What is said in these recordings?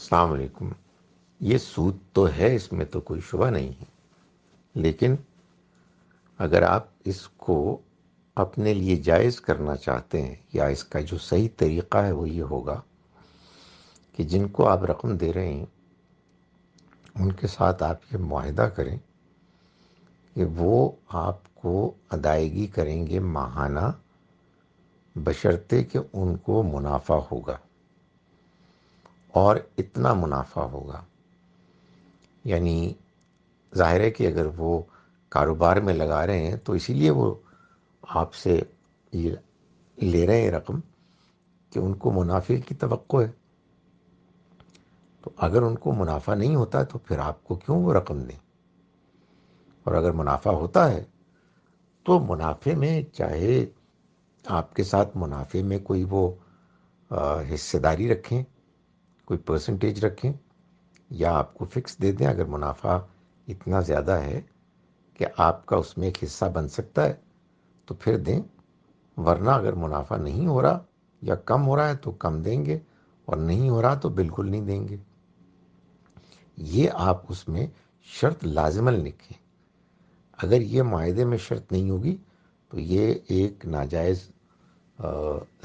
السلام علیکم۔ یہ سود تو ہے، اس میں تو کوئی شبہ نہیں ہے، لیکن اگر آپ اس کو اپنے لیے جائز کرنا چاہتے ہیں، یا اس کا جو صحیح طریقہ ہے وہ یہ ہوگا کہ جن کو آپ رقم دے رہے ہیں ان کے ساتھ آپ یہ معاہدہ کریں کہ وہ آپ کو ادائیگی کریں گے ماہانہ، بشرطے کہ ان کو منافع ہوگا، اور اتنا منافع ہوگا، یعنی ظاہر ہے کہ اگر وہ کاروبار میں لگا رہے ہیں تو اسی لیے وہ آپ سے یہ لے رہے ہیں رقم کہ ان کو منافع کی توقع ہے۔ تو اگر ان کو منافع نہیں ہوتا تو پھر آپ کو کیوں وہ رقم دیں؟ اور اگر منافع ہوتا ہے تو منافع میں چاہے آپ کے ساتھ منافع میں کوئی وہ حصے داری رکھیں، کوئی پرسنٹیج رکھیں، یا آپ کو فکس دے دیں۔ اگر منافع اتنا زیادہ ہے کہ آپ کا اس میں ایک حصہ بن سکتا ہے تو پھر دیں، ورنہ اگر منافع نہیں ہو رہا یا کم ہو رہا ہے تو کم دیں گے، اور نہیں ہو رہا تو بالکل نہیں دیں گے۔ یہ آپ اس میں شرط لازماً لکھیں۔ اگر یہ معاہدے میں شرط نہیں ہوگی تو یہ ایک ناجائز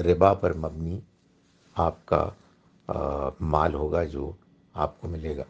ربا پر مبنی آپ کا مال ہوگا جو آپ کو ملے گا۔